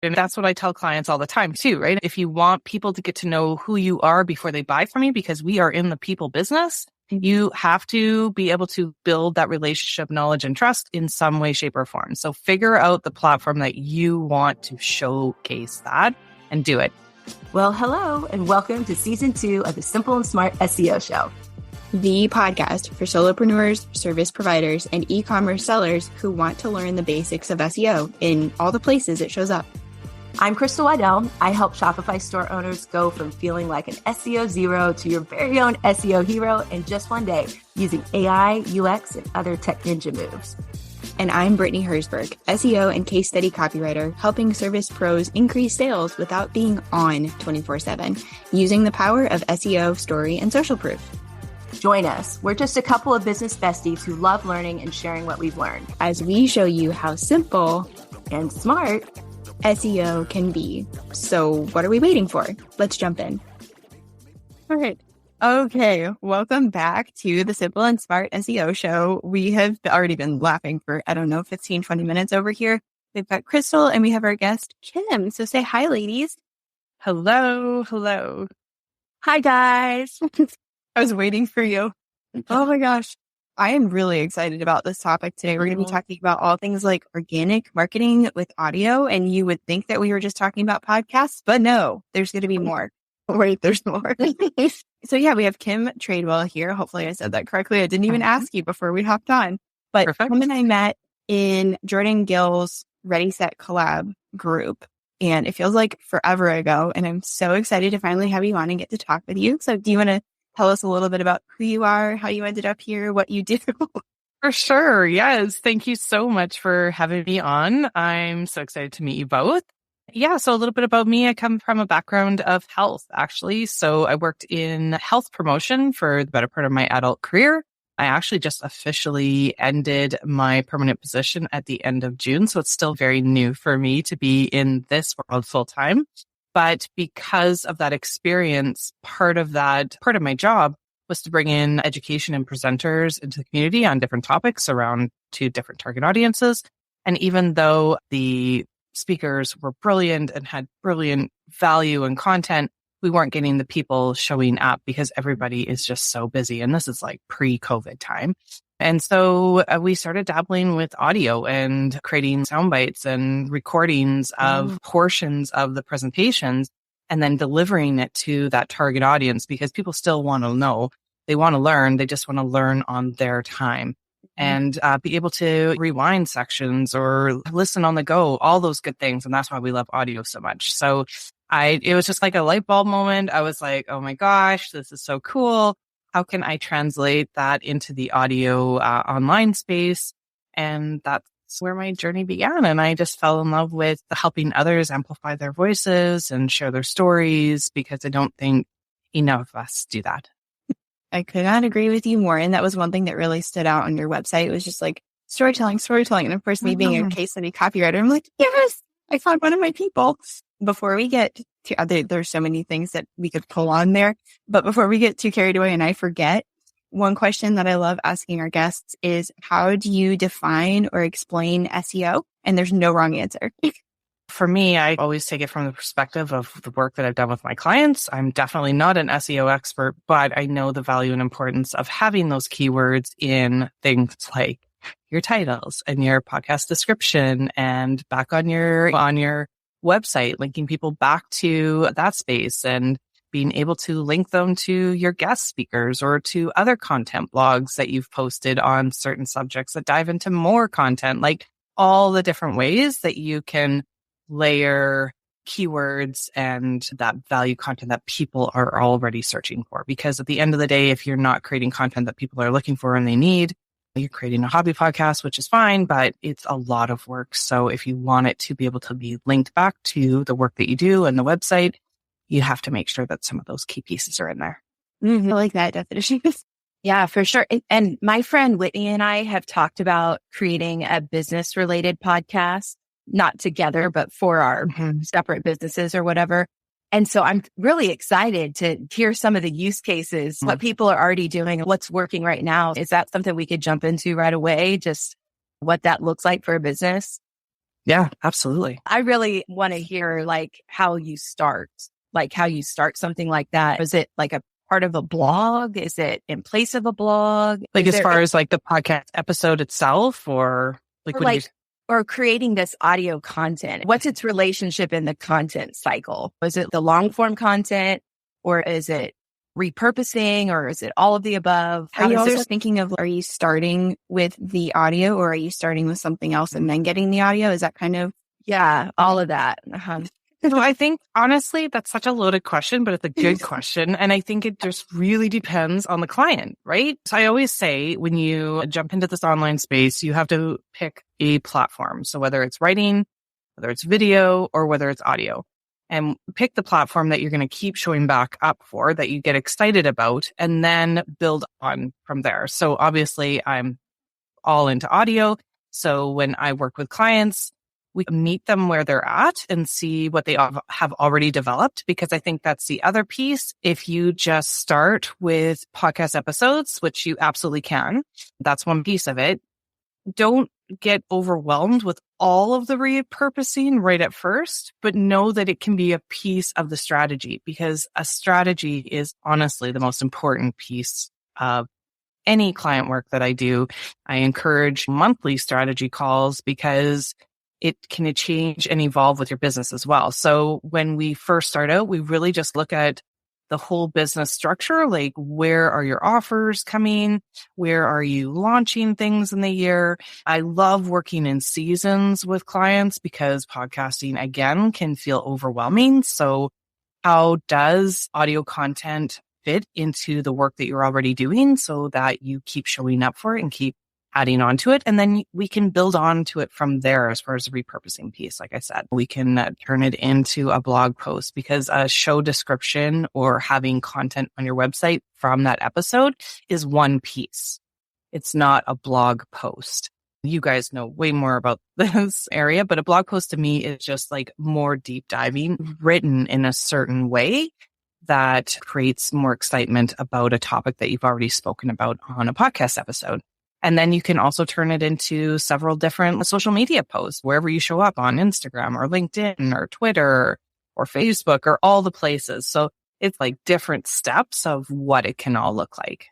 And that's what I tell clients all the time too, right? If you want people to get to know who you are before they buy from you, because we are in the people business, you have to be able to build that relationship, knowledge, and trust in some way, shape, or form. So figure out the platform that you want to showcase that and do it. Well, hello, and welcome to season 2 of the Simple and Smart SEO Show, the podcast for solopreneurs, service providers, and e-commerce sellers who want to learn the basics of SEO in all the places it shows up. I'm Crystal Waddell. I help Shopify store owners go from feeling like an SEO zero to your very own SEO hero in just one day using AI, UX, and other tech ninja moves. And I'm Brittany Herzberg, SEO and case study copywriter, helping service pros increase sales without being on 24/7, using the power of SEO, story, and social proof. Join us. We're just a couple of business besties who love learning and sharing what we've learned, as we show you how simple and smart SEO can be. So what are we waiting for? Let's jump in. All right. Okay. Welcome back to the Simple and Smart SEO Show. We have already been laughing for, 15, 20 minutes over here. We've got Crystal and we have our guest, Kim. So say hi, ladies. Hello. Hello. Hi, guys. I was waiting for you. Oh my gosh. I am really excited about this topic today. We're going to be talking about all things like organic marketing with audio. And you would think that we were just talking about podcasts, but no, there's going to be more. Wait, there's more. So yeah, we have Kim Tradewell here. Hopefully I said that correctly. I didn't even ask you before we hopped on. But Perfect. Kim and I met in Jordan Gill's Ready, Set, Collab group. And it feels like forever ago. And I'm so excited to finally have you on and get to talk with you. So do you want to tell us a little bit about who you are, how you ended up here, what you do? For sure. Yes. Thank you so much for having me on. I'm so excited to meet you both. Yeah. So a little bit about me. I come from a background of health, actually. So I worked in health promotion for the better part of my adult career. I actually just officially ended my permanent position at the end of June. So it's still very new for me to be in this world full time. But because of that experience, part of my job was to bring in education and presenters into the community on different topics around 2 different target audiences. And even though the speakers were brilliant and had brilliant value and content, we weren't getting the people showing up because everybody is just so busy. And this is like pre-COVID time. And so we started dabbling with audio and creating sound bites and recordings of portions of the presentations and then delivering it to that target audience because people still want to know. They want to learn. They just want to learn on their time and be able to rewind sections or listen on the go, all those good things. And that's why we love audio so much. So it was just like a light bulb moment. I was like, oh my gosh, this is so cool. How can I translate that into the audio online space? And that's where my journey began. And I just fell in love with helping others amplify their voices and share their stories because I don't think enough of us do that. I could not agree with you more. And that was one thing that really stood out on your website. It was just like storytelling. And of course, me being a case study copywriter, I'm like, yes, I found one of my people. Before we get to there's so many things that we could pull on there. But before we get too carried away and I forget, one question that I love asking our guests is, how do you define or explain SEO? And there's no wrong answer. For me, I always take it from the perspective of the work that I've done with my clients. I'm definitely not an SEO expert, but I know the value and importance of having those keywords in things like your titles and your podcast description and back on your website, linking people back to that space and being able to link them to your guest speakers or to other content blogs that you've posted on certain subjects that dive into more content, like all the different ways that you can layer keywords and that value content that people are already searching for. Because at the end of the day, if you're not creating content that people are looking for and they need, you're creating a hobby podcast, which is fine, but it's a lot of work. So if you want it to be able to be linked back to the work that you do and the website, you have to make sure that some of those key pieces are in there. I like that definition. Yeah, for sure. And my friend Whitney and I have talked about creating a business related podcast, not together, but for our separate businesses or whatever. And so I'm really excited to hear some of the use cases, what people are already doing, what's working right now. Is that something we could jump into right away? Just what that looks like for a business? Yeah, absolutely. I really want to hear how you start, something like that. Is it like a part of a blog? Is it in place of a blog? Like as far as like the podcast episode itself, or like or what do you? or creating this audio content? What's its relationship in the content cycle? Is it the long form content, or is it repurposing, or is it all of the above? Are you also thinking of, are you starting with the audio, or are you starting with something else and then getting the audio? Is that kind of? Yeah, all of that. So I think honestly, that's such a loaded question, but it's a good question. And I think it just really depends on the client, right? So I always say when you jump into this online space, you have to pick a platform. So whether it's writing, whether it's video, or whether it's audio, and pick the platform that you're going to keep showing back up for, that you get excited about, and then build on from there. So obviously I'm all into audio. So when I work with clients, we meet them where they're at and see what they have already developed, because I think that's the other piece. If you just start with podcast episodes, which you absolutely can, that's one piece of it. Don't get overwhelmed with all of the repurposing right at first, but know that it can be a piece of the strategy, because a strategy is honestly the most important piece of any client work that I do. I encourage monthly strategy calls because it can change and evolve with your business as well. So when we first start out, we really just look at the whole business structure, like where are your offers coming? Where are you launching things in the year? I love working in seasons with clients because podcasting, again, can feel overwhelming. So how does audio content fit into the work that you're already doing so that you keep showing up for it and keep adding on to it? And then we can build on to it from there. As far as the repurposing piece, like I said, we can turn it into a blog post, because a show description or having content on your website from that episode is one piece. It's not a blog post. You guys know way more about this area, but a blog post to me is just like more deep diving, written in a certain way that creates more excitement about a topic that you've already spoken about on a podcast episode. And then you can also turn it into several different social media posts, wherever you show up, on Instagram or LinkedIn or Twitter or Facebook or all the places. So it's like different steps of what it can all look like.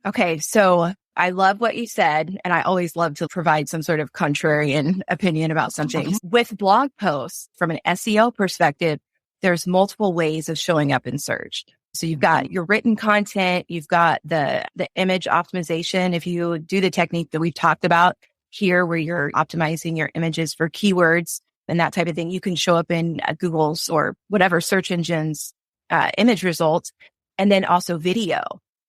Okay. So I love what you said, and I always love to provide some sort of contrarian opinion about something. With blog posts, from an SEO perspective, there's multiple ways of showing up in search. So you've got your written content, you've got the image optimization. If you do the technique that we've talked about here, where you're optimizing your images for keywords and that type of thing, you can show up in Google's or whatever search engines image results. And then also video.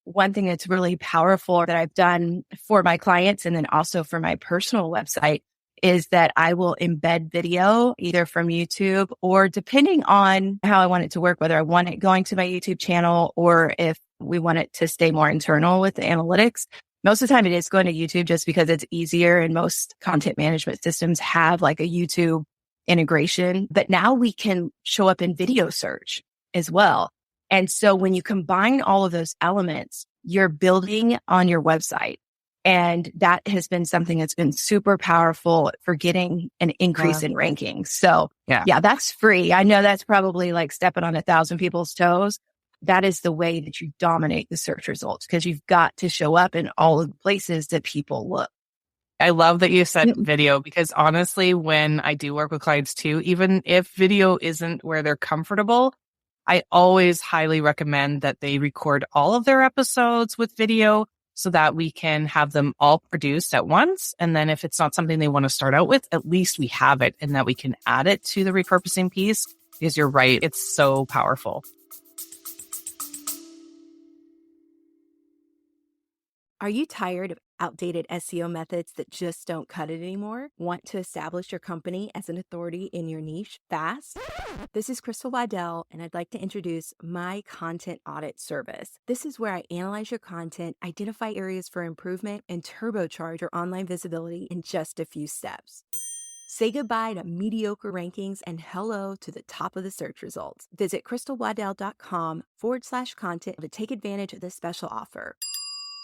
One thing that's really powerful that I've done for my clients and then also for my personal website is that I will embed video either from YouTube, or depending on how I want it to work, whether I want it going to my YouTube channel or if we want it to stay more internal with the analytics. Most of the time it is going to YouTube just because it's easier, and most content management systems have like a YouTube integration. But now we can show up in video search as well. And so when you combine all of those elements, you're building on your website. And that has been something that's been super powerful for getting an increase in rankings. So yeah, that's free. I know that's probably like stepping on 1,000 people's toes. That is the way that you dominate the search results, because you've got to show up in all of the places that people look. I love that you said video, because honestly, when I do work with clients too, even if video isn't where they're comfortable, I always highly recommend that they record all of their episodes with video, so that we can have them all produced at once. And then if it's not something they want to start out with, at least we have it, and that we can add it to the repurposing piece, because you're right, it's so powerful. Are you tired of outdated SEO methods that just don't cut it anymore? Want to establish your company as an authority in your niche fast? This is Crystal Waddell, and I'd like to introduce my content audit service. This is where I analyze your content, identify areas for improvement, and turbocharge your online visibility in just a few steps. Say goodbye to mediocre rankings and hello to the top of the search results. Visit crystalwaddell.com/content to take advantage of this special offer.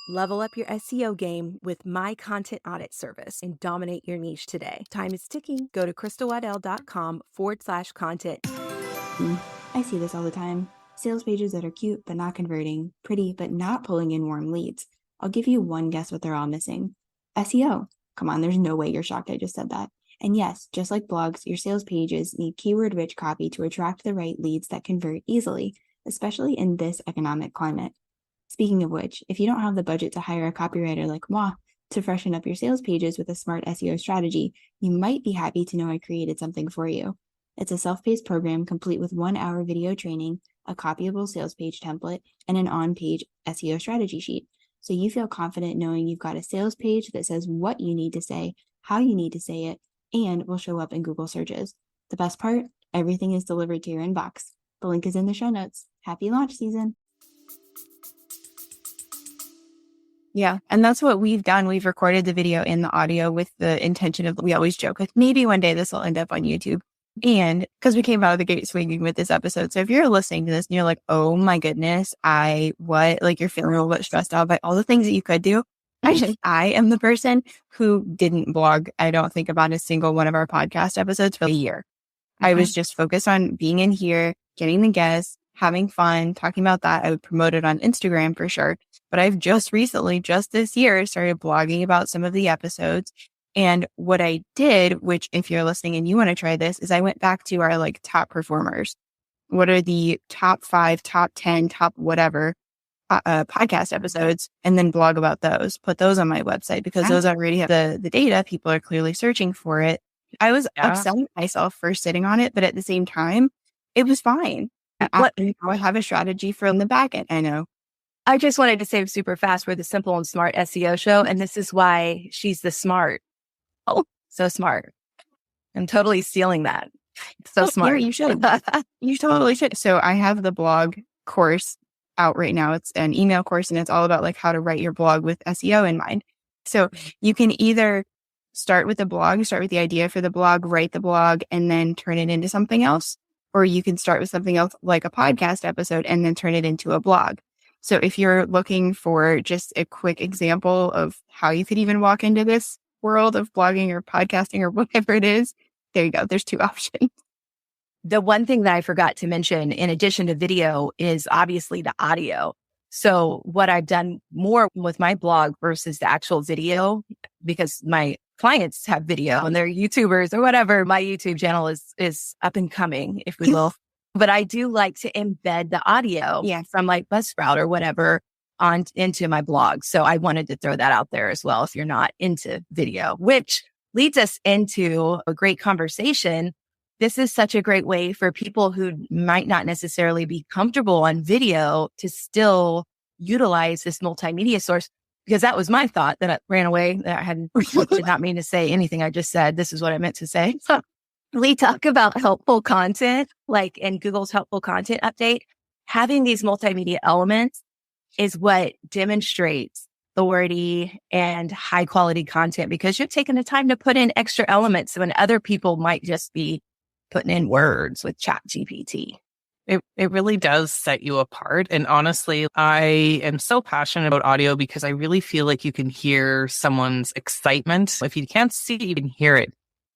Level up your SEO game with my content audit service and dominate your niche today. Time is ticking. Go to crystalwaddell.com/content. I see this all the time. Sales pages that are cute but not converting, pretty but not pulling in warm leads. I'll give you one guess what they're all missing. SEO. Come on, there's no way you're shocked I just said that. And yes, just like blogs, your sales pages need keyword-rich copy to attract the right leads that convert easily, especially in this economic climate. Speaking of which, if you don't have the budget to hire a copywriter like moi to freshen up your sales pages with a smart SEO strategy, you might be happy to know I created something for you. It's a self-paced program complete with 1-hour video training, a copyable sales page template, and an on-page SEO strategy sheet. So you feel confident knowing you've got a sales page that says what you need to say, how you need to say it, and will show up in Google searches. The best part, everything is delivered to your inbox. The link is in the show notes. Happy launch season. Yeah. And that's what we've done. We've recorded the video and the audio with the intention of, we always joke like maybe one day this will end up on YouTube. And because we came out of the gate swinging with this episode. So if you're listening to this and you're like, oh my goodness, like you're feeling a little bit stressed out by all the things that you could do. I am the person who didn't blog. I don't think about a single one of our podcast episodes for a year. I was just focused on being in here, getting the guests, having fun, talking about that. I would promote it on Instagram for sure. But I've just recently, just this year, started blogging about some of the episodes. And what I did, which if you're listening and you want to try this, is I went back to our like top performers. What are the top 5, top 10, top whatever podcast episodes, and then blog about those, put those on my website because those already have the data. People are clearly searching for it. I was upset with myself for sitting on it, but at the same time, it was fine. I have a strategy for in the back end. I know. I just wanted to say super fast, we're the simple and smart SEO show. And this is why she's the smart. Oh, so smart. I'm totally stealing that. So smart. Yeah, you should. You totally should. So I have the blog course out right now. It's an email course and it's all about like how to write your blog with SEO in mind. So you can either start with the blog, start with the idea for the blog, write the blog, and then turn it into something else. Or you can start with something else like a podcast episode and then turn it into a blog. So if you're looking for just a quick example of how you could even walk into this world of blogging or podcasting or whatever it is, there you go. There's 2 options. The one thing that I forgot to mention in addition to video is obviously the audio. So what I've done more with my blog versus the actual video, because my clients have video and they're YouTubers or whatever, my YouTube channel is up and coming, if we will. But I do like to embed the audio from like Buzzsprout or whatever into my blog. So I wanted to throw that out there as well if you're not into video, which leads us into a great conversation. This is such a great way for people who might not necessarily be comfortable on video to still utilize this multimedia source, because that was my thought that I ran away. That I did not mean to say anything I just said. This is what I meant to say. We talk about helpful content, like in Google's helpful content update. Having these multimedia elements is what demonstrates authority and high quality content, because you're taking the time to put in extra elements when other people might just be putting in words with ChatGPT. It really does set you apart. And honestly, I am so passionate about audio because I really feel like you can hear someone's excitement. If you can't see it, you can hear it.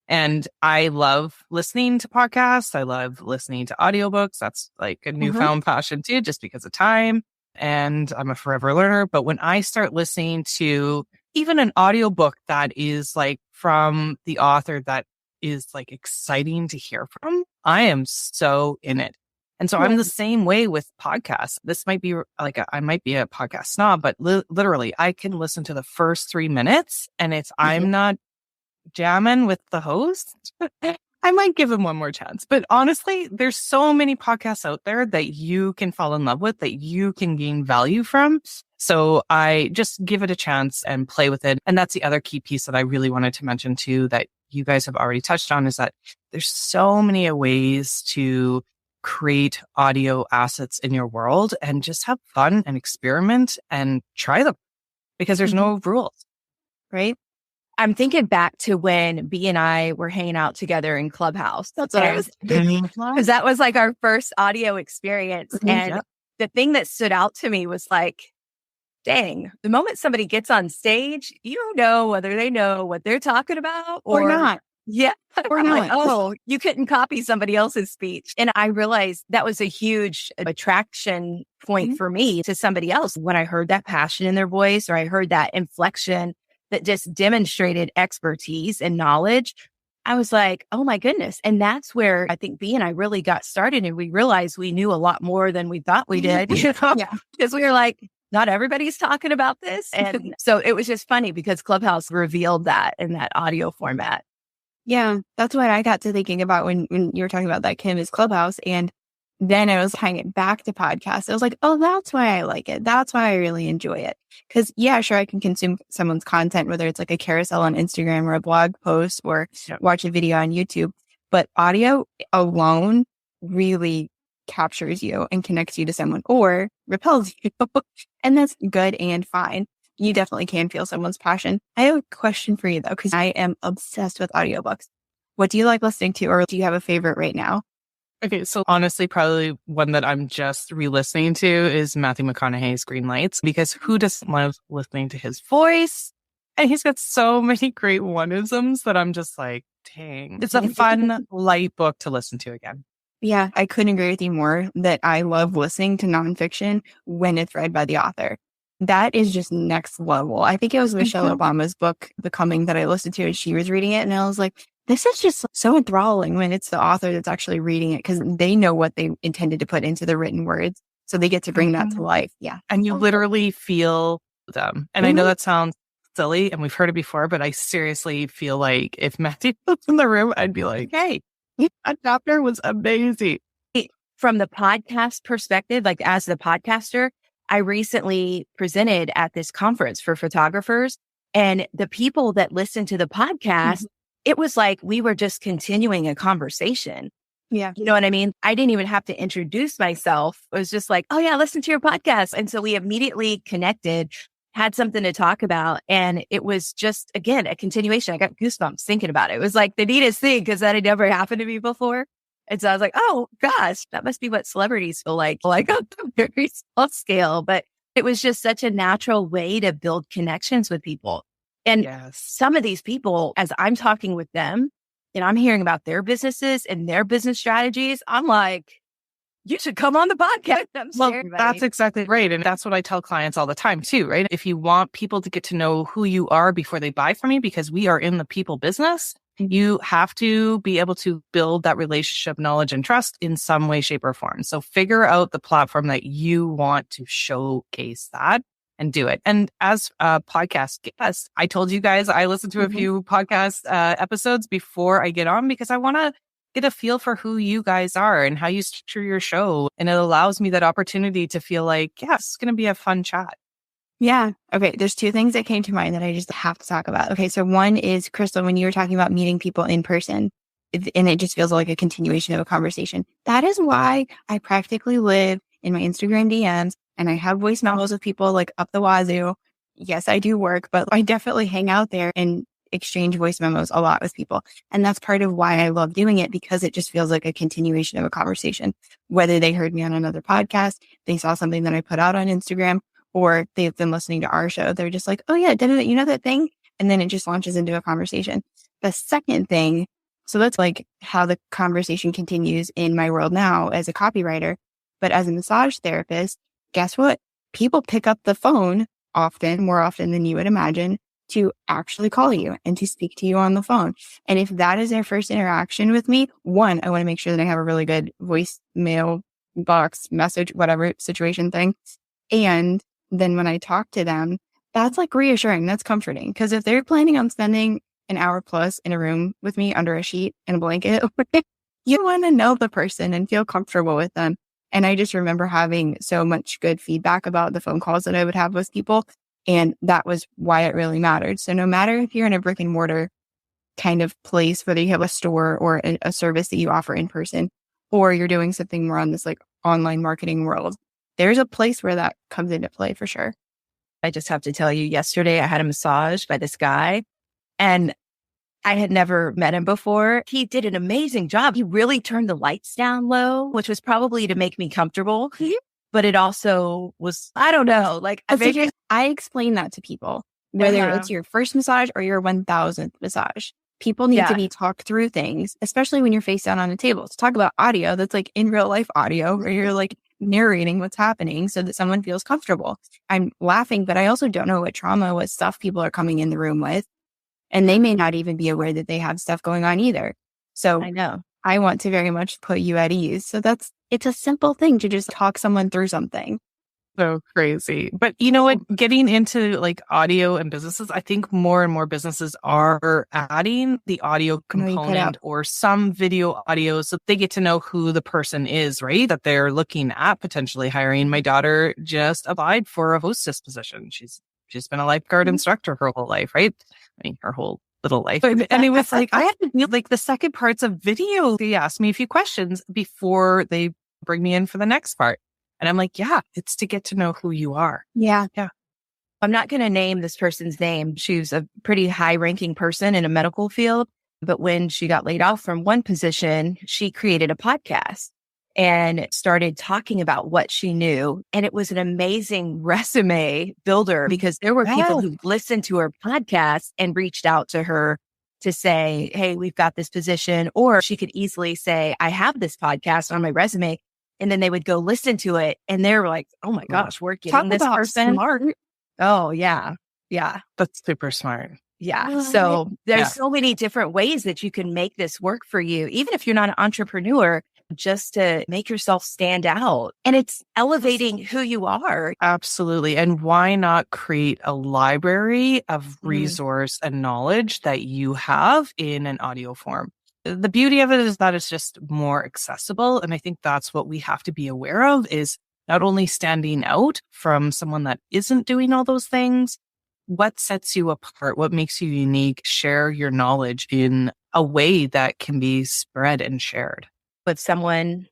And I love listening to podcasts. I love listening to audiobooks. That's like a newfound passion too, just because of time. And I'm a forever learner. But when I start listening to even an audiobook that is like from the author that is like exciting to hear from, I am so in it. And so I'm the same way with podcasts. This might be like, I might be a podcast snob, but literally I can listen to the first 3 minutes and I'm not jamming with the host. I might give him one more chance. But honestly, there's so many podcasts out there that you can fall in love with, that you can gain value from. So I just give it a chance and play with it. And that's the other key piece that I really wanted to mention too, that you guys have already touched on, is that there's so many ways to create audio assets in your world and just have fun and experiment and try them, because there's no rules, right? I'm thinking back to when B and I were hanging out together in Clubhouse. That's what I was thinking. Because that was like our first audio experience. And the thing that stood out to me was like, dang, the moment somebody gets on stage, you know whether they know what they're talking about or not. Yeah. Or I'm not. like, oh, you couldn't copy somebody else's speech. And I realized that was a huge attraction point for me to somebody else. When I heard that passion in their voice, or I heard that inflection that just demonstrated expertise and knowledge, I was like, oh my goodness. And that's where I think B and I really got started, and we realized we knew a lot more than we thought we did, Yeah. because we were like, not everybody's talking about this. And so it was just funny because Clubhouse revealed that in that audio format. Yeah, that's what I got to thinking about when you were talking about that, Kim, is Clubhouse. And then I was tying it back to podcasts. I was like, oh, that's why I like it. That's why I really enjoy it. Because yeah, sure, I can consume someone's content, whether it's like a carousel on Instagram or a blog post or watch a video on YouTube. But audio alone really captures you and connects you to someone or repels you. And that's good and fine. You definitely can feel someone's passion. I have a question for you though, because I am obsessed with audiobooks. What do you like listening to, or do you have a favorite right now? Okay, so honestly, probably one that I'm just re-listening to is Matthew McConaughey's Green Lights, because who doesn't love listening to his voice? And he's got so many great one-isms that I'm just like, dang. It's a fun, light book to listen to again. Yeah, I couldn't agree with you more that I love listening to nonfiction when it's read by the author. That is just next level. I think it was Michelle Obama's book, Becoming, that I listened to, and she was reading it. And I was like, this is just so enthralling when it's the author that's actually reading it, because they know what they intended to put into the written words. So they get to bring that to life. Yeah. And you literally feel them. And I know that sounds silly and we've heard it before, but I seriously feel like if Matthew was in the room, I'd be like, hey, that chapter was amazing. From the podcast perspective, like as the podcaster, I recently presented at this conference for photographers, and the people that listened to the podcast, it was like we were just continuing a conversation. Yeah. You know what I mean? I didn't even have to introduce myself. It was just like, oh yeah, listen to your podcast. And so we immediately connected, had something to talk about. And it was just, again, a continuation. I got goosebumps thinking about it. It was like the neatest thing, because that had never happened to me before. And so I was like, oh gosh, that must be what celebrities feel like on a very small scale. But it was just such a natural way to build connections with people. And some of these people, as I'm talking with them and I'm hearing about their businesses and their business strategies, I'm like, you should come on the podcast. Well, that's exactly right. And that's what I tell clients all the time too, right? If you want people to get to know who you are before they buy from you, because we are in the people business, you have to be able to build that relationship, knowledge, and trust in some way, shape, or form. So figure out the platform that you want to showcase that and do it. And as a podcast guest, I told you guys I listen to a few podcast episodes before I get on, because I want to get a feel for who you guys are and how you structure your show. And it allows me that opportunity to feel like, yeah, it's going to be a fun chat. Yeah. Okay. There's two things that came to mind that I just have to talk about. Okay. So one is, Crystal, when you were talking about meeting people in person, and it just feels like a continuation of a conversation. That is why I practically live in my Instagram DMs, and I have voice memos with people like up the wazoo. Yes, I do work, but I definitely hang out there and exchange voice memos a lot with people. And that's part of why I love doing it, because it just feels like a continuation of a conversation. Whether they heard me on another podcast, they saw something that I put out on Instagram, or they've been listening to our show. They're just like, oh yeah, you know that thing? And then it just launches into a conversation. The second thing, so that's like how the conversation continues in my world now as a copywriter. But as a massage therapist, guess what? People pick up the phone more often than you would imagine, to actually call you and to speak to you on the phone. And if that is their first interaction with me, one, I want to make sure that I have a really good voicemail box message, whatever situation thing. And then when I talk to them, that's like reassuring. That's comforting. Because if they're planning on spending an hour plus in a room with me under a sheet and a blanket, you want to know the person and feel comfortable with them. And I just remember having so much good feedback about the phone calls that I would have with people. And that was why it really mattered. So no matter if you're in a brick and mortar kind of place, whether you have a store or a service that you offer in person, or you're doing something more on this like online marketing world, there's a place where that comes into play for sure. I just have to tell you, yesterday I had a massage by this guy, and I had never met him before. He did an amazing job. He really turned the lights down low, which was probably to make me comfortable. but it also was, I don't know, like I explain that to people, whether it's your first massage or your 1000th massage. People need to be talked through things, especially when you're face down on a table. To talk about audio that's like in real life audio where you're like narrating what's happening so that someone feels comfortable. I'm laughing, but I also don't know what trauma, what stuff people are coming in the room with. And they may not even be aware that they have stuff going on either. So I know. I want to very much put you at ease. So it's a simple thing to just talk someone through something. So crazy. But you know what? Getting into like audio and businesses, I think more and more businesses are adding the audio component or some video audio so they get to know who the person is, right? That they're looking at potentially hiring. My daughter just applied for a hostess position. She's been a lifeguard instructor her whole life, right? I mean, her whole little life. And it was like, I have to do like the second part's of video. They asked me a few questions before they bring me in for the next part. And I'm like, yeah, it's to get to know who you are. Yeah. I'm not going to name this person's name. She was a pretty high ranking person in a medical field. But when she got laid off from one position, she created a podcast and started talking about what she knew. And it was an amazing resume builder because there were people who listened to her podcast and reached out to her to say, hey, we've got this position. Or she could easily say, I have this podcast on my resume. And then they would go listen to it. And they were like, oh my gosh, we're getting this person. Smart. Oh, yeah. Yeah. That's super smart. Yeah. So there's so many different ways that you can make this work for you, even if you're not an entrepreneur, just to make yourself stand out. And it's elevating who you are. Absolutely. And why not create a library of resource and knowledge that you have in an audio form? The beauty of it is that it's just more accessible. And I think that's what we have to be aware of is not only standing out from someone that isn't doing all those things, what sets you apart, what makes you unique, share your knowledge in a way that can be spread and shared. With someone,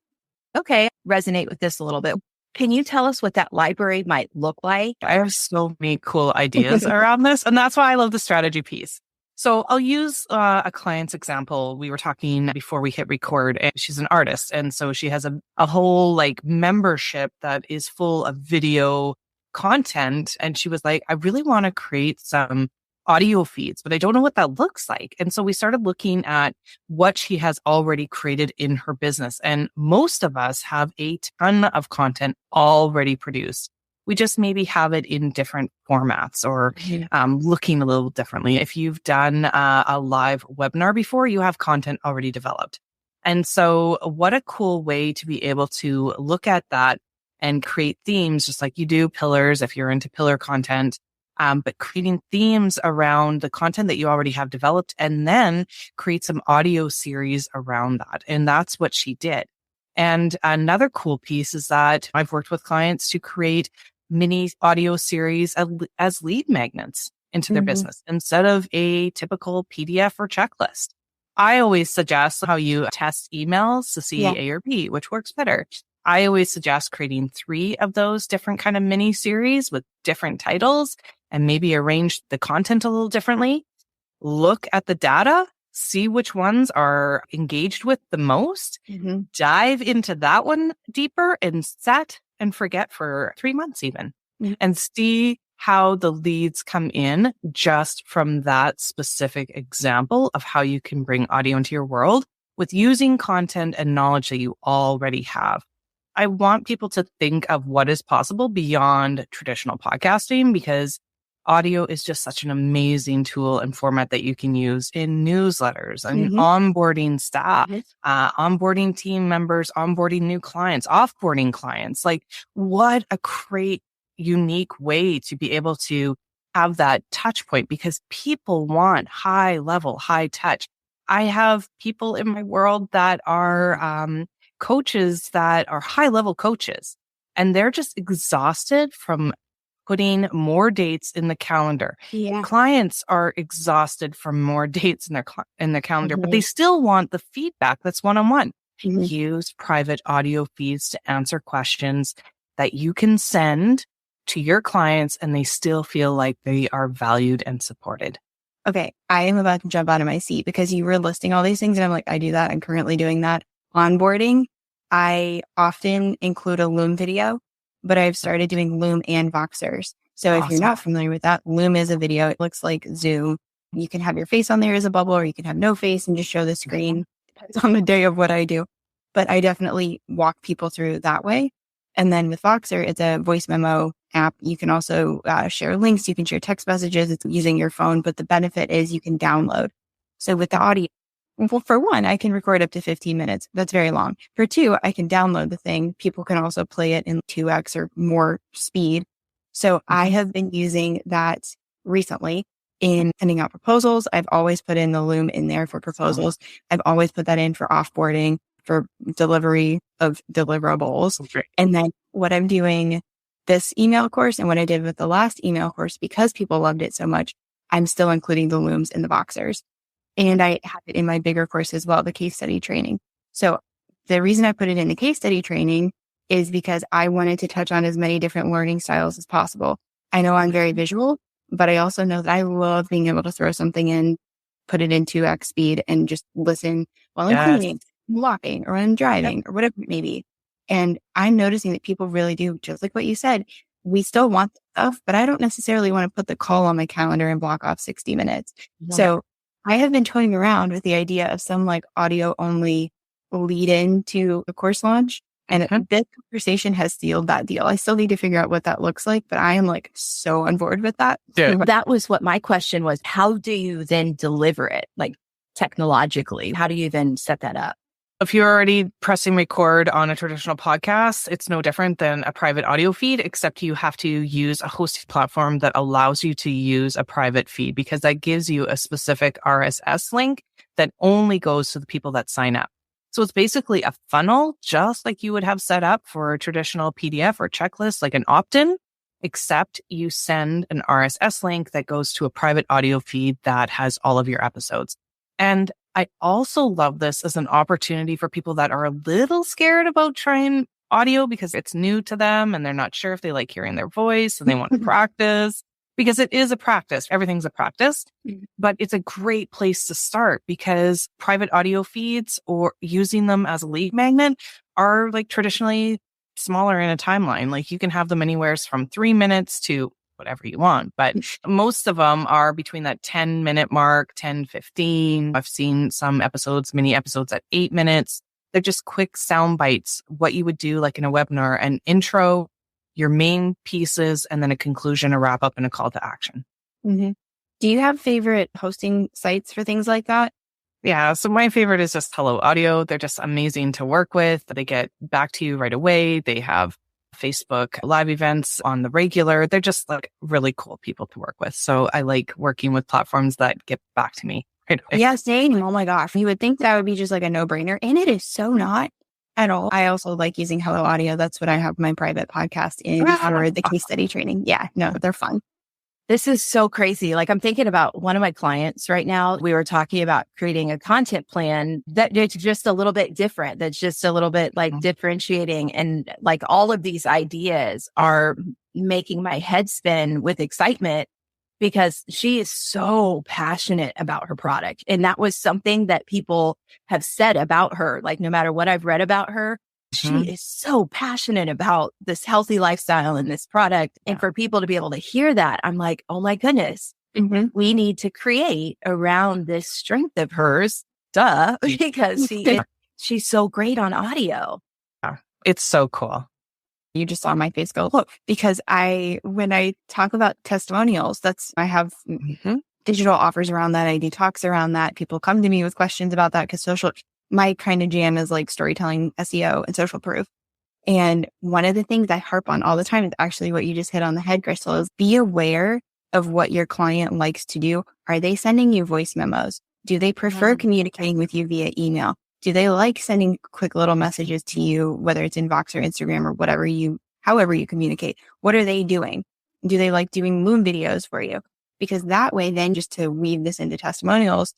resonate with this a little bit. Can you tell us what that library might look like? I have so many cool ideas around this. And that's why I love the strategy piece. So I'll use a client's example. We were talking before we hit record, and she's an artist. And so she has a whole like membership that is full of video content. And she was like, I really want to create some audio feeds, but I don't know what that looks like. And so we started looking at what she has already created in her business. And most of us have a ton of content already produced. We just maybe have it in different formats or looking a little differently. If you've done a live webinar before, you have content already developed. And so what a cool way to be able to look at that and create themes, just like you do pillars if you're into pillar content, but creating themes around the content that you already have developed and then create some audio series around that. And that's what she did. And another cool piece is that I've worked with clients to create mini audio series as lead magnets into their business instead of a typical PDF or checklist. I always suggest how you test emails to see A or B, which works better. I always suggest creating 3 of those different kind of mini series with different titles and maybe arrange the content a little differently. Look at the data, see which ones are engaged with the most, dive into that one deeper and set and forget for 3 months even, and see how the leads come in just from that specific example of how you can bring audio into your world with using content and knowledge that you already have. I want people to think of what is possible beyond traditional podcasting because audio is just such an amazing tool and format that you can use in newsletters and onboarding staff, onboarding team members, onboarding new clients, offboarding clients. Like what a great, unique way to be able to have that touch point because people want high level, high touch. I have people in my world that are coaches that are high level coaches and they're just exhausted from putting more dates in the calendar. Clients are exhausted from more dates in their calendar, but they still want the feedback that's one-on-one. Use private audio feeds to answer questions that you can send to your clients and they still feel like they are valued and supported. Okay, I am about to jump out of my seat because you were listing all these things and I'm like, I do that. I'm currently doing that. Onboarding, I often include a Loom video but I've started doing Loom and Voxers. So if you're not familiar with that, Loom is a video. It looks like Zoom. You can have your face on there as a bubble, or you can have no face and just show the screen. Depends on the day of what I do. But I definitely walk people through that way. And then with Voxer, it's a voice memo app. You can also share links. You can share text messages. It's using your phone. But the benefit is you can download. So with the audio, well, for one, I can record up to 15 minutes. That's very long. For two, I can download the thing. People can also play it in 2x or more speed. So I have been using that recently in sending out proposals. I've always put in the Loom in there for proposals. I've always put that in for offboarding, for delivery of deliverables. Okay. And then what I'm doing this email course and what I did with the last email course, because people loved it so much, I'm still including the Looms and the Voxers. And I have it in my bigger course as well, the case study training. So the reason I put it in the case study training is because I wanted to touch on as many different learning styles as possible. I know I'm very visual, but I also know that I love being able to throw something in, put it in 2x speed and just listen while I'm cleaning, walking, or I'm driving, or whatever it may be. And I'm noticing that people really do, just like what you said, we still want the stuff, but I don't necessarily want to put the call on my calendar and block off 60 minutes. Yeah. So I have been toying around with the idea of some like audio only lead into the course launch. And this conversation has sealed that deal. I still need to figure out what that looks like, but I am like so on board with that. Yeah. That was what my question was. How do you then deliver it? Like technologically, how do you then set that up? If you're already pressing record on a traditional podcast, it's no different than a private audio feed, except you have to use a hosting platform that allows you to use a private feed, because that gives you a specific RSS link that only goes to the people that sign up. So it's basically a funnel, just like you would have set up for a traditional PDF or checklist, like an opt-in, except you send an RSS link that goes to a private audio feed that has all of your episodes. And I also love this as an opportunity for people that are a little scared about trying audio because it's new to them and they're not sure if they like hearing their voice and they want to practice, because it is a practice. Everything's a practice, but it's a great place to start because private audio feeds or using them as a lead magnet are like traditionally smaller in a timeline. Like you can have them anywhere from 3 minutes to whatever you want, but most of them are between that 10-minute mark, 10, 15. I've seen some episodes, mini episodes at 8 minutes. They're just quick sound bites, what you would do like in a webinar, an intro, your main pieces, and then a conclusion, a wrap up, and a call to action. Mm-hmm. Do you have favorite hosting sites for things like that? Yeah. So my favorite is just Hello Audio. They're just amazing to work with. They get back to you right away. They have Facebook live events on the regular. They're just like really cool people to work with. So I like working with platforms that get back to me right away. Yeah, same. Oh my gosh. You would think that would be just like a no-brainer. And it is so not at all. I also like using Hello Audio. That's what I have my private podcast in for the case study training. Yeah, no, they're fun. This is so crazy. Like I'm thinking about one of my clients right now. We were talking about creating a content plan that it's just a little bit different. That's just a little bit like differentiating. And like all of these ideas are making my head spin with excitement because she is so passionate about her product. And that was something that people have said about her. Like no matter what I've read about her, she is so passionate about this healthy lifestyle and this product. And for people to be able to hear that, I'm like, oh my goodness, we need to create around this strength of hers. Duh, because she's so great on audio. Yeah, it's so cool. You just saw my face go, look, because when I talk about testimonials, I have digital offers around that. I do talks around that. People come to me with questions about that because my kind of jam is like storytelling, SEO, and social proof. And one of the things I harp on all the time is actually what you just hit on the head, Crystal, is be aware of what your client likes to do. Are they sending you voice memos? Do they prefer communicating with you via email? Do they like sending quick little messages to you, whether it's in Vox or Instagram or however you communicate? What are they doing? Do they like doing Loom videos for you? Because that way, then just to weave this into testimonials,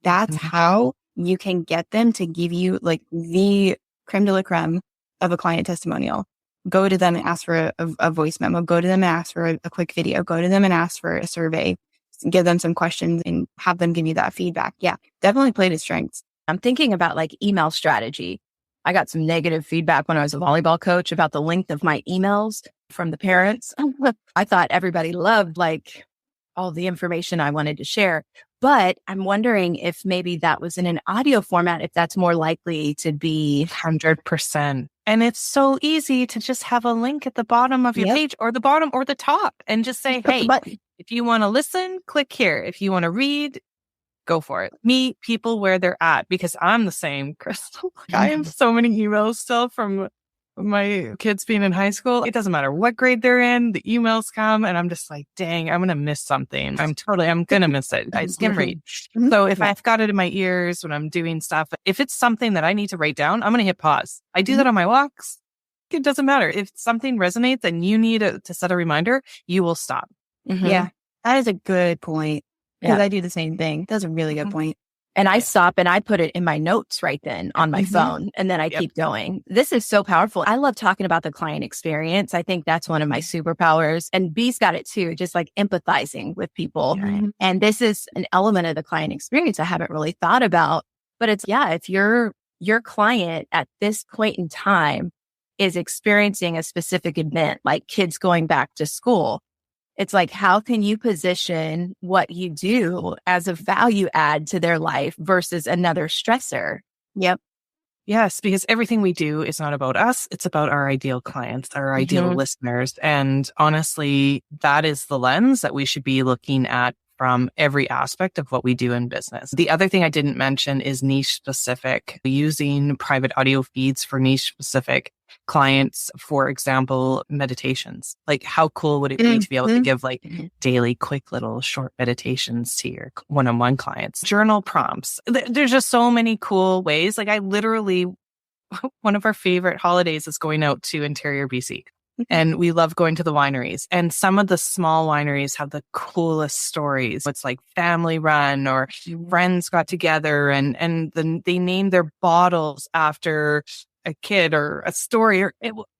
that's how you can get them to give you like the creme de la creme of a client testimonial. Go to them and ask for a voice memo. Go to them and ask for a quick video. Go to them and ask for a survey. Give them some questions and have them give you that feedback. Yeah, definitely play to strengths. I'm thinking about like email strategy. I got some negative feedback when I was a volleyball coach about the length of my emails from the parents. I thought everybody loved like all the information I wanted to share, but I'm wondering if maybe that was in an audio format, if that's more likely to be 100%. And it's so easy to just have a link at the bottom of your page or the bottom or the top and just say, hey, if you want to listen, click here. If you want to read, go for it. Meet people where they're at, because I'm the same, Crystal. I have so many emails still from my kids being in high school. It doesn't matter what grade they're in, the emails come and I'm just like, dang, I'm going to miss something. I'm going to miss it. I skim read. So if I've got it in my ears when I'm doing stuff, if it's something that I need to write down, I'm going to hit pause. I do that on my walks. It doesn't matter. If something resonates and you need to set a reminder, you will stop. Yeah, that is a good point. Because I do the same thing. That's a really good point. And I stop and I put it in my notes right then on my phone. And then I keep going. This is so powerful. I love talking about the client experience. I think that's one of my superpowers. And B's got it too, just like empathizing with people. And this is an element of the client experience I haven't really thought about. But it's, if your client at this point in time is experiencing a specific event, like kids going back to school, it's like, how can you position what you do as a value add to their life versus another stressor? Yes, because everything we do is not about us. It's about our ideal clients, our ideal listeners. And honestly, that is the lens that we should be looking at from every aspect of what we do in business. The other thing I didn't mention is niche specific, using private audio feeds for niche specific clients. For example, meditations. Like, how cool would it be to be able to give like daily quick little short meditations to your one-on-one clients? Journal prompts. There's just so many cool ways. Like, I literally, one of our favorite holidays is going out to Interior, BC. And we love going to the wineries. And some of the small wineries have the coolest stories. It's like family run or friends got together and then they named their bottles after a kid or a story. Or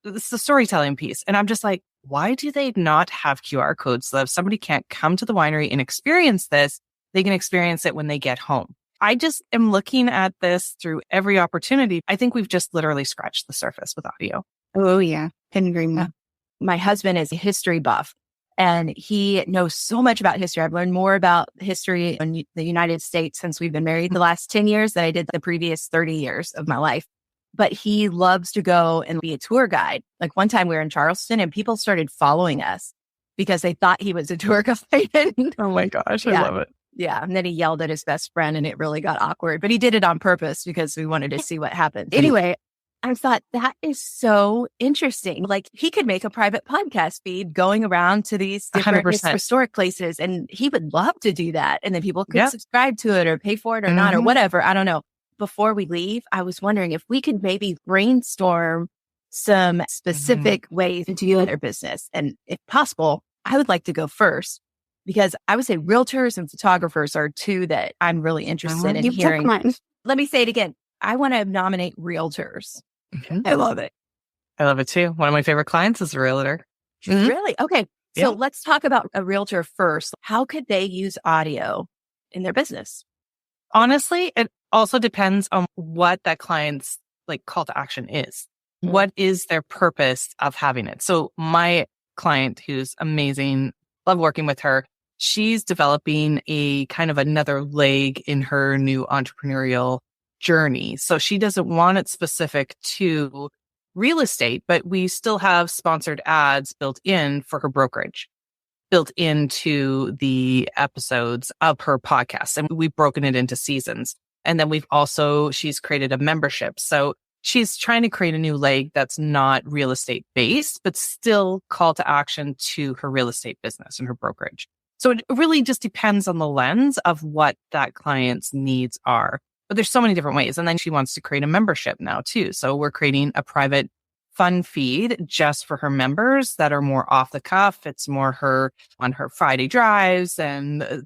it's the storytelling piece. And I'm just like, why do they not have QR codes so that if somebody can't come to the winery and experience this, they can experience it when they get home? I just am looking at this through every opportunity. I think we've just literally scratched the surface with audio. Oh, yeah. Couldn't agree more. My husband is a history buff and he knows so much about history. I've learned more about history in the United States since we've been married the last 10 years than I did the previous 30 years of my life. But he loves to go and be a tour guide. Like one time we were in Charleston and people started following us because they thought he was a tour guide. Oh my gosh, I love it. Yeah. And then he yelled at his best friend and it really got awkward, but he did it on purpose because we wanted to see what happened. Anyway, I thought that is so interesting. Like he could make a private podcast feed going around to these different historic places and he would love to do that. And then people could subscribe to it or pay for it or not or whatever. I don't know. Before we leave, I was wondering if we could maybe brainstorm some specific ways to do their business. And if possible, I would like to go first because I would say realtors and photographers are two that I'm really interested in hearing. Let me say it again. I want to nominate realtors. I love it. I love it too. One of my favorite clients is a realtor. Really? Okay. So let's talk about a realtor first. How could they use audio in their business? Honestly, it also depends on what that client's like call to action is. What is their purpose of having it? So my client, who's amazing, love working with her. She's developing a kind of another leg in her new entrepreneurial journey. So she doesn't want it specific to real estate, but we still have sponsored ads built in for her brokerage, built into the episodes of her podcast. And we've broken it into seasons. And then she's created a membership. So she's trying to create a new leg that's not real estate based, but still call to action to her real estate business and her brokerage. So it really just depends on the lens of what that client's needs are. But there's so many different ways. And then she wants to create a membership now too. So we're creating a private fun feed just for her members that are more off the cuff. It's more her on her Friday drives and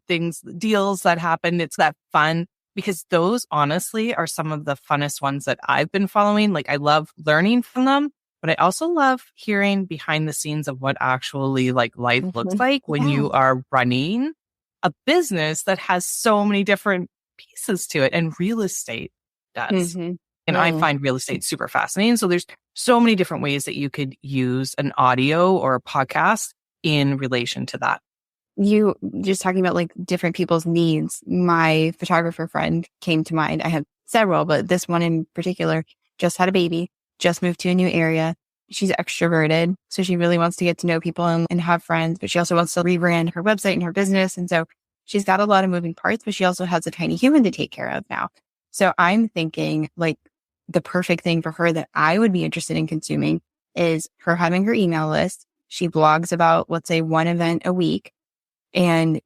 deals that happen. It's that fun because those honestly are some of the funnest ones that I've been following. Like I love learning from them, but I also love hearing behind the scenes of what actually like life looks like when you are running a business that has so many different pieces to it, and real estate does. And I find real estate super fascinating. So there's so many different ways that you could use an audio or a podcast in relation to that. You just talking about like different people's needs. My photographer friend came to mind. I have several, but this one in particular just had a baby, just moved to a new area. She's extroverted. So she really wants to get to know people and have friends, but she also wants to rebrand her website and her business. And so she's got a lot of moving parts, but she also has a tiny human to take care of now. So I'm thinking like the perfect thing for her that I would be interested in consuming is her having her email list. She blogs about, let's say, one event a week. And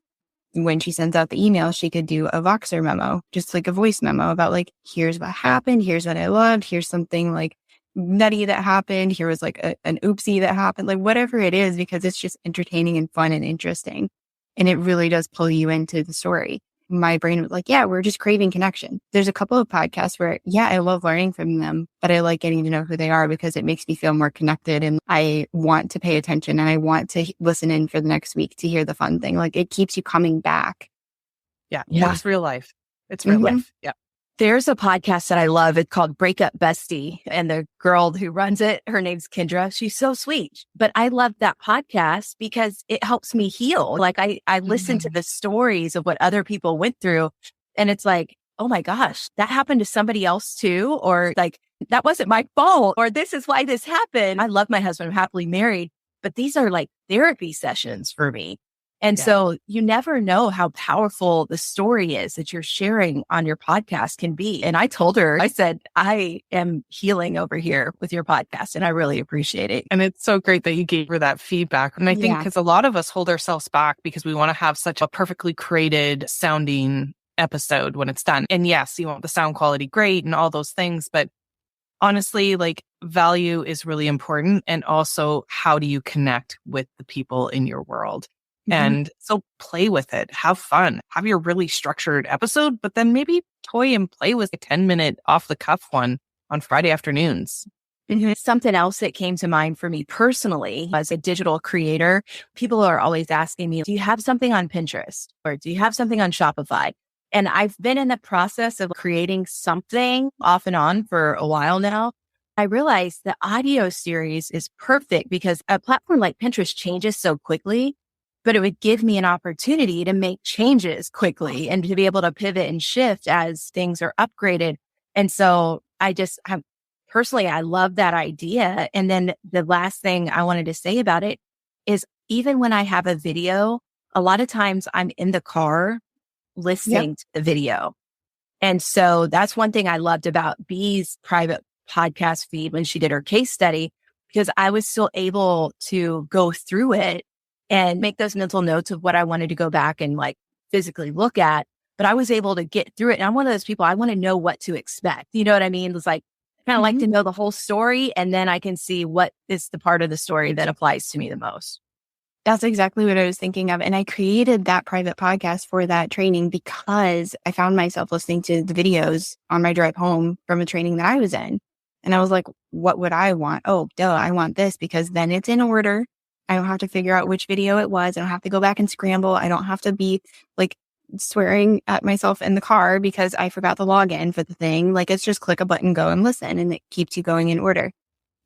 when she sends out the email, she could do a Voxer memo, just like a voice memo about like, here's what happened. Here's what I loved. Here's something like nutty that happened. Here was like an oopsie that happened, like whatever it is, because it's just entertaining and fun and interesting. And it really does pull you into the story. My brain was like, yeah, we're just craving connection. There's a couple of podcasts where, yeah, I love learning from them, but I like getting to know who they are because it makes me feel more connected and I want to pay attention and I want to listen in for the next week to hear the fun thing. Like it keeps you coming back. Yeah. It's real life. It's real life. Yeah. There's a podcast that I love. It's called Breakup Bestie. And the girl who runs it, her name's Kendra. She's so sweet. But I love that podcast because it helps me heal. Like I listen to the stories of what other people went through. And it's like, oh my gosh, that happened to somebody else too. Or like, that wasn't my fault. Or this is why this happened. I love my husband. I'm happily married. But these are like therapy sessions for me. And so you never know how powerful the story is that you're sharing on your podcast can be. And I told her, I said, I am healing over here with your podcast and I really appreciate it. And it's so great that you gave her that feedback. And I think because a lot of us hold ourselves back because we want to have such a perfectly created sounding episode when it's done. And yes, you want the sound quality great and all those things. But honestly, like value is really important. And also, how do you connect with the people in your world? And so play with it, have fun, have your really structured episode, but then maybe toy and play with a 10-minute off the cuff one on Friday afternoons. Something else that came to mind for me personally as a digital creator, people are always asking me, do you have something on Pinterest or do you have something on Shopify? And I've been in the process of creating something off and on for a while now. I realized the audio series is perfect because a platform like Pinterest changes so quickly. But it would give me an opportunity to make changes quickly and to be able to pivot and shift as things are upgraded. And so I love that idea. And then the last thing I wanted to say about it is even when I have a video, a lot of times I'm in the car listening to the video. And so that's one thing I loved about Bee's private podcast feed when she did her case study, because I was still able to go through it and make those mental notes of what I wanted to go back and like physically look at. But I was able to get through it. And I'm one of those people, I want to know what to expect. You know what I mean? It's like, I kind of like to know the whole story. And then I can see what is the part of the story that applies to me the most. That's exactly what I was thinking of. And I created that private podcast for that training because I found myself listening to the videos on my drive home from a training that I was in. And I was like, what would I want? Oh, duh, I want this because then it's in order. I don't have to figure out which video it was. I don't have to go back and scramble. I don't have to be like swearing at myself in the car because I forgot the login for the thing. Like it's just click a button, go and listen, and it keeps you going in order.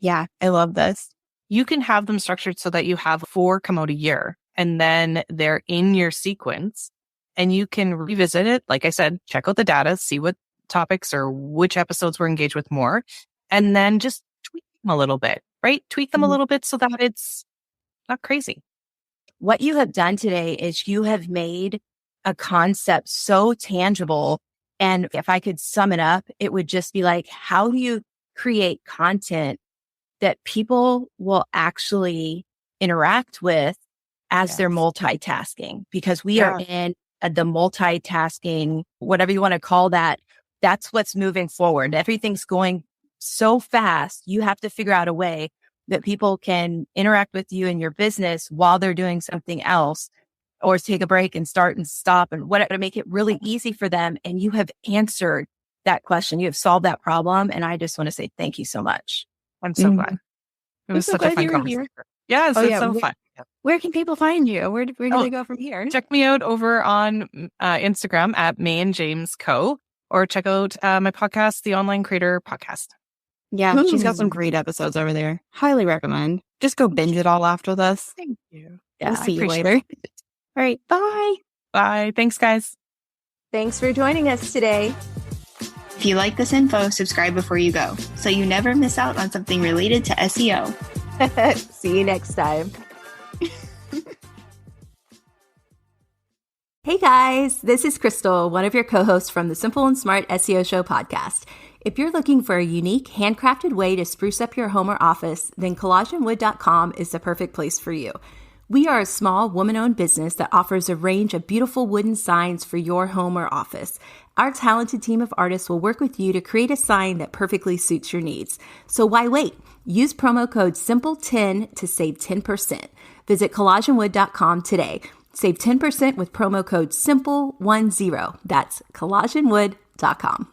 Yeah, I love this. You can have them structured so that you have 4 come out a year and then they're in your sequence and you can revisit it. Like I said, check out the data, see what topics or which episodes were engaged with more, and then just tweak them a little bit, right? Tweak them a little bit so that it's not crazy. What you have done today is you have made a concept so tangible. And if I could sum it up, it would just be like, how do you create content that people will actually interact with as they're multitasking? Because we are in the multitasking, whatever you want to call that. That's what's moving forward. Everything's going so fast. You have to figure out a way that people can interact with you in your business while they're doing something else, or take a break and start and stop and whatever to make it really easy for them. And you have answered that question. You have solved that problem. And I just want to say thank you so much. I'm so glad. It was such a fun conversation. Yes, it's so fun. Where can people find you? Where do they go from here? Check me out over on Instagram at May and James Co. or check out my podcast, the Online Creator Podcast. Yeah, she's got some great episodes over there. Highly recommend. Just go binge it all after this. Thank you. Yeah, we'll see you appreciate later. it. All right, bye. Bye. Thanks, guys. Thanks for joining us today. If you like this info, subscribe before you go, so you never miss out on something related to SEO. See you next time. Hey guys, this is Crystal, one of your co-hosts from the Simple and Smart SEO Show podcast. If you're looking for a unique, handcrafted way to spruce up your home or office, then collagenwood.com is the perfect place for you. We are a small, woman-owned business that offers a range of beautiful wooden signs for your home or office. Our talented team of artists will work with you to create a sign that perfectly suits your needs. So why wait? Use promo code SIMPLE10 to save 10%. Visit collagenwood.com today. Save 10% with promo code SIMPLE10. That's collagenwood.com.